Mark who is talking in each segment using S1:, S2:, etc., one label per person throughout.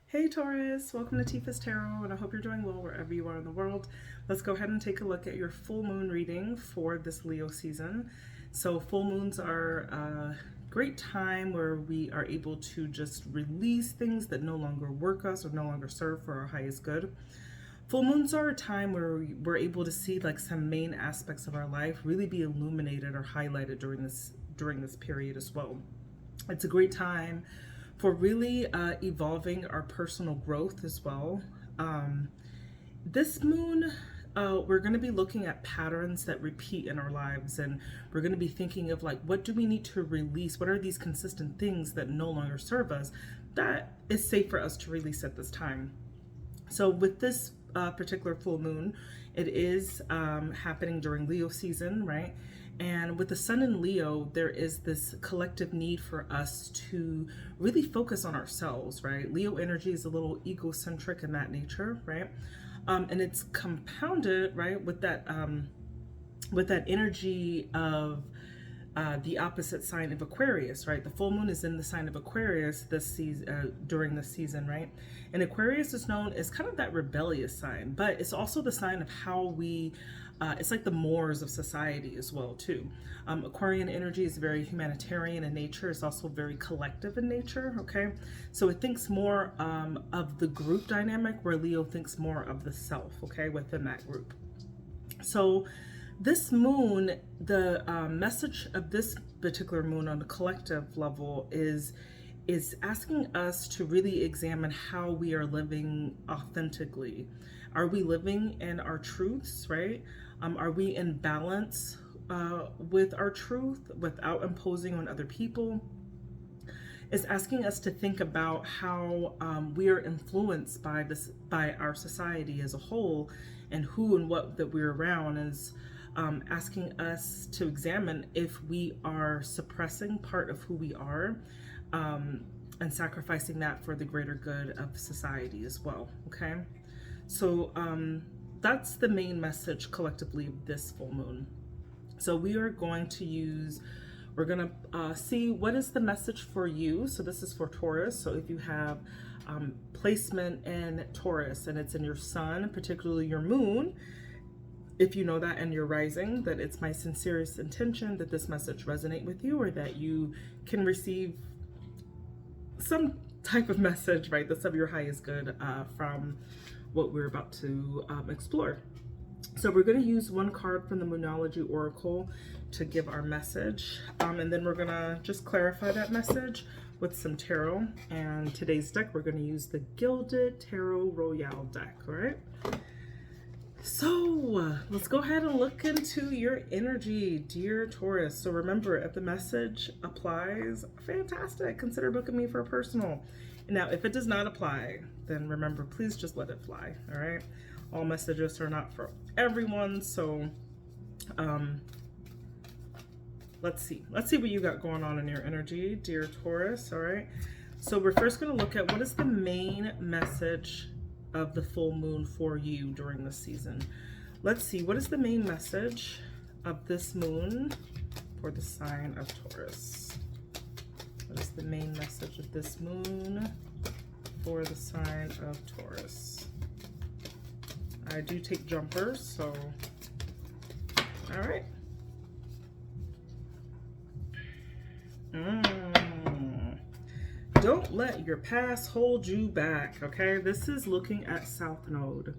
S1: Hey Taurus, welcome to Tifa's Tarot, and I hope you're doing well wherever you are in the world. Let's go ahead and take a look at your full moon reading for this Leo season. So full moons are a great time where we are able to just release things that no longer work us or no longer serve for our highest good. Full moons are a time where we're able to see like some main aspects of our life really be illuminated or highlighted during this period as well. It's a great time for really evolving our personal growth as well. This moon, we're going to be looking at patterns that repeat in our lives, and we're going to be thinking of like, what do we need to release? What are these consistent things that no longer serve us that is safe for us to release at this time? So with this particular full moon, it is happening during Leo season, right? And with the sun in Leo, there is this collective need for us to really focus on ourselves, right? Leo energy is a little egocentric in that nature, right? And it's compounded, right, with that energy of the opposite sign of Aquarius, right? The full moon is in the sign of Aquarius this season, during this season, right? And Aquarius is known as kind of that rebellious sign, but it's also the sign of how we, it's like the mores of society as well, too. Aquarian energy is very humanitarian in nature. It's also very collective in nature, okay? So it thinks more of the group dynamic, where Leo thinks more of the self, okay, within that group. So this moon, the message of this particular moon on the collective level is asking us to really examine how we are living authentically. Are we living in our truths, right? Are we in balance with our truth without imposing on other people? Is asking us to think about how we are influenced by our society as a whole, and who and what that we're around. Is asking us to examine if we are suppressing part of who we are, and sacrificing that for the greater good of society as well. Okay, so that's the main message collectively of this full moon. So we are going to use, we're going to see what is the message for you. So this is for Taurus. So if you have placement in Taurus and it's in your sun, particularly your moon, if you know that, and your rising, that it's my sincerest intention that this message resonate with you, or that you can receive some type of message, right, that's of your highest good from what we're about to explore. So we're going to use one card from the Moonology Oracle to give our message, and then we're going to just clarify that message with some tarot. And today's deck, we're going to use the Gilded Tarot Royale deck, all right? So let's go ahead and look into your energy, dear Taurus. So remember, if the message applies, fantastic. Consider booking me for a personal. Now, if it does not apply, then remember, please just let it fly, all right? All messages are not for everyone, so let's see what you got going on in your energy, dear Taurus, all right? So we're first going to look at what is the main message of the full moon for you during this season. Let's see, what is the main message of this moon for the sign of Taurus? What is the main message of this moon for the sign of Taurus? I do take jumpers, so all right. Don't let your past hold you back, okay? This is looking at South Node.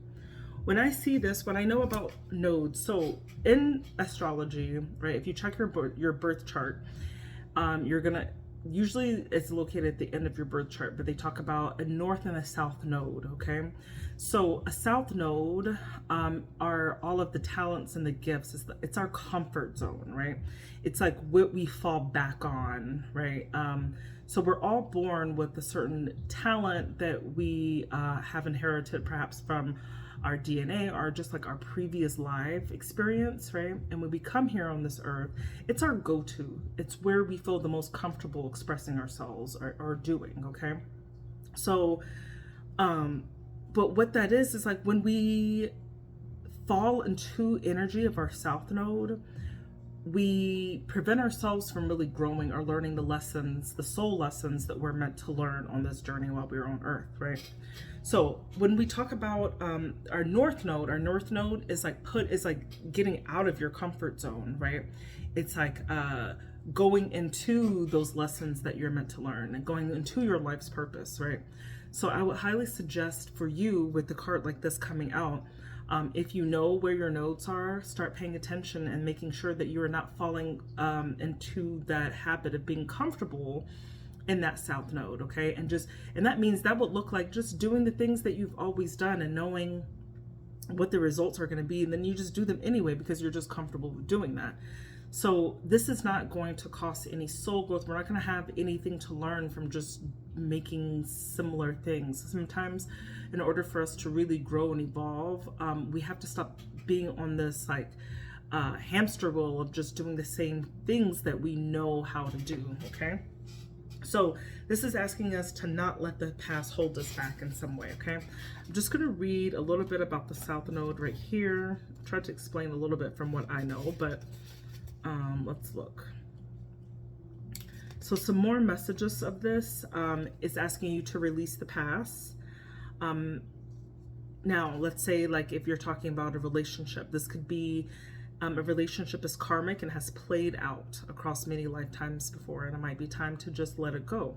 S1: When I see this, when I know about nodes, so in astrology, right, if you check your birth chart, you're gonna, usually it's located at the end of your birth chart, but they talk about a north and a south node, okay? So a south node are all of the talents and the gifts. It's our comfort zone, right? It's like what we fall back on, right? So we're all born with a certain talent that we have inherited perhaps from our DNA, or just like our previous life experience, right? And when we come here on this earth, it's our go-to. It's where we feel the most comfortable expressing ourselves or doing, okay? So, but what that is like, when we fall into energy of our south node, we prevent ourselves from really growing or learning the lessons, the soul lessons that we're meant to learn on this journey while we're on Earth, right? So when we talk about our north node is like getting out of your comfort zone, right? It's like going into those lessons that you're meant to learn and going into your life's purpose, right? So I would highly suggest for you, with the card like this coming out, if you know where your nodes are, start paying attention and making sure that you are not falling into that habit of being comfortable in that south node, okay? And that means that would look like just doing the things that you've always done and knowing what the results are going to be, and then you just do them anyway because you're just comfortable with doing that. So this is not going to cost any soul growth. We're not going to have anything to learn from just making similar things. Sometimes in order for us to really grow and evolve, we have to stop being on this like hamster wheel of just doing the same things that we know how to do, okay? So this is asking us to not let the past hold us back in some way, okay? I'm just going to read a little bit about the south node right here. Try to explain a little bit from what I know, but let's look. So some more messages of this is asking you to release the past. Now, let's say like if you're talking about a relationship, this could be a relationship is karmic and has played out across many lifetimes before, and it might be time to just let it go.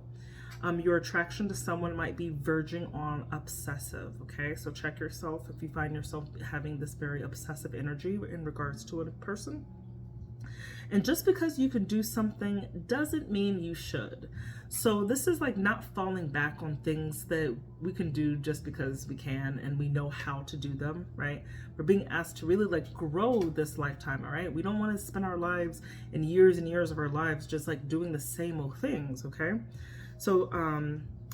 S1: Your attraction to someone might be verging on obsessive, okay? So check yourself if you find yourself having this very obsessive energy in regards to a person. And just because you can do something doesn't mean you should. So this is like not falling back on things that we can do just because we can and we know how to do them, right? We're being asked to really like grow this lifetime, all right? We don't want to spend our lives and years of our lives just like doing the same old things, okay? So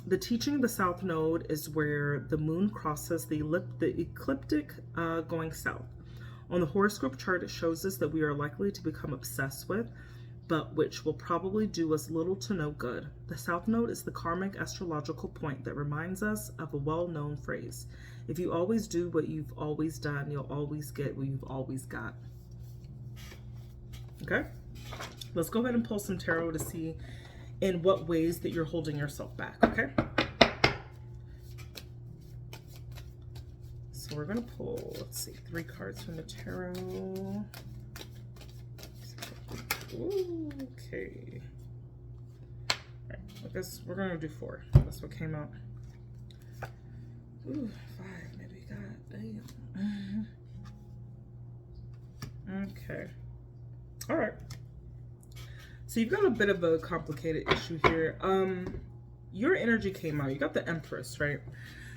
S1: the teaching of the south node is where the moon crosses the ecliptic going south. On the horoscope chart, it shows us that we are likely to become obsessed with, but which will probably do us little to no good. The south node is the karmic astrological point that reminds us of a well-known phrase. If you always do what you've always done, you'll always get what you've always got. Okay? Let's go ahead and pull some tarot to see in what ways that you're holding yourself back, okay? So we're going to pull, let's see, 3 cards from the tarot. Ooh, okay. All right, I guess we're going to do 4. That's what came out. Ooh, 5, maybe. God damn. Okay. All right. So you've got a bit of a complicated issue here. Your energy came out. You got the Empress, right?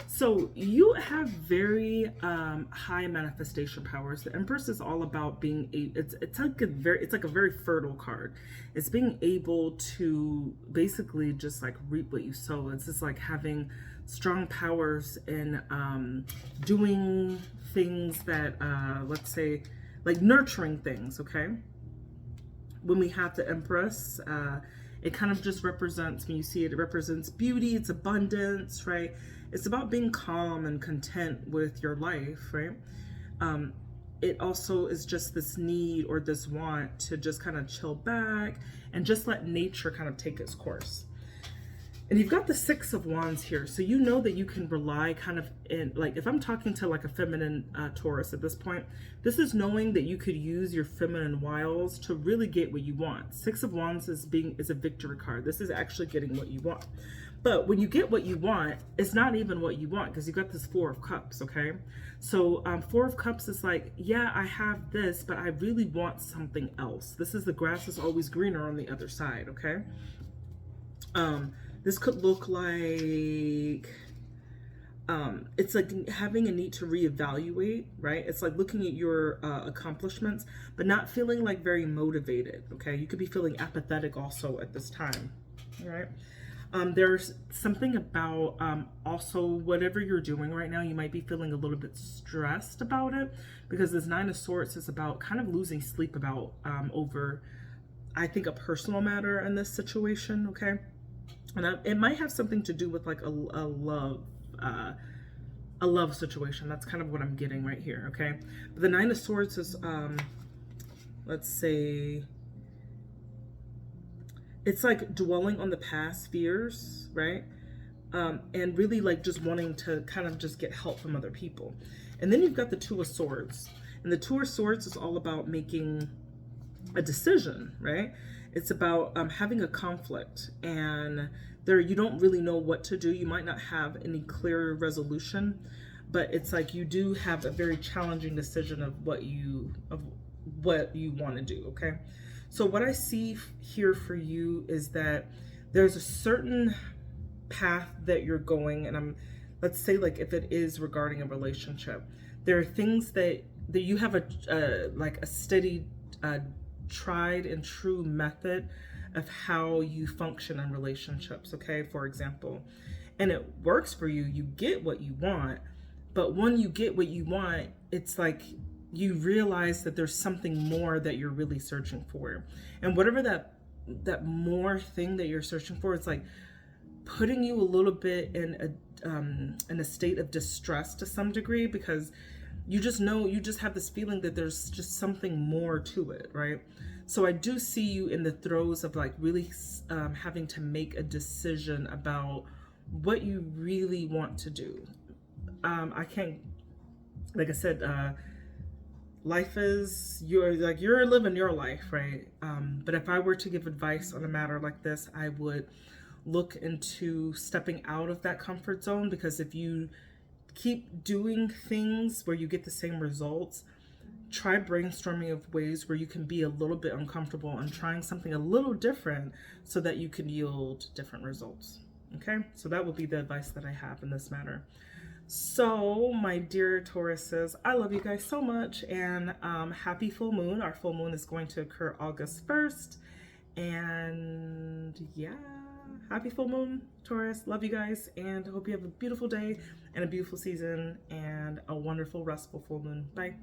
S1: So you have very high manifestation powers. The Empress is all about being it's like a very fertile card. It's being able to basically just like reap what you sow. It's just like having strong powers in doing things that let's say like nurturing things, okay? When we have the Empress, it kind of just represents, when you see it, it represents beauty, it's abundance, right? It's about being calm and content with your life, right? It also is just this need or this want to just kind of chill back and just let nature kind of take its course. And you've got the 6 of Wands here. So you know that you can rely kind of in, like if I'm talking to like a feminine Taurus at this point, this is knowing that you could use your feminine wiles to really get what you want. 6 of Wands is a victory card. This is actually getting what you want. But when you get what you want, it's not even what you want because you got this 4 of Cups, okay? So 4 of Cups is like, yeah, I have this, but I really want something else. This is the grass is always greener on the other side, okay? This could look like, it's like having a need to reevaluate, right? It's like looking at your accomplishments, but not feeling like very motivated, okay? You could be feeling apathetic also at this time, all right? There's something about also whatever you're doing right now, you might be feeling a little bit stressed about it because this 9 of Swords is about kind of losing sleep about over, I think, a personal matter in this situation, okay? And it might have something to do with like a love situation. That's kind of what I'm getting right here, okay? But the 9 of Swords is, let's say, it's like dwelling on the past fears, right? And really like just wanting to kind of just get help from other people. And then you've got the Two of Swords. And the Two of Swords is all about making a decision, right? It's about having a conflict, and there you don't really know what to do. You might not have any clear resolution, but it's like you do have a very challenging decision of what you want to do. Okay, so what I see here for you is that there's a certain path that you're going, and let's say like if it is regarding a relationship, there are things that you have a like a steady tried and true method of how you function in relationships, okay, for example, and it works for you. You get what you want, but when you get what you want, it's like you realize that there's something more that you're really searching for, and whatever that more thing that you're searching for, it's like putting you a little bit in a state of distress to some degree, because you just have this feeling that there's just something more to it, right? So I do see you in the throes of like really having to make a decision about what you really want to do. I can't, like I said, life is, you're living your life, right? But if I were to give advice on a matter like this, I would look into stepping out of that comfort zone, because if you keep doing things where you get the same results, try brainstorming of ways where you can be a little bit uncomfortable and trying something a little different so that you can yield different results. Okay, so that would be the advice that I have in this matter. So my dear Tauruses, I love you guys so much, and happy full moon. Our full moon is going to occur August 1st, and yeah, happy full moon, Taurus. Love you guys, and I hope you have a beautiful day and a beautiful season and a wonderful, restful full moon. Bye.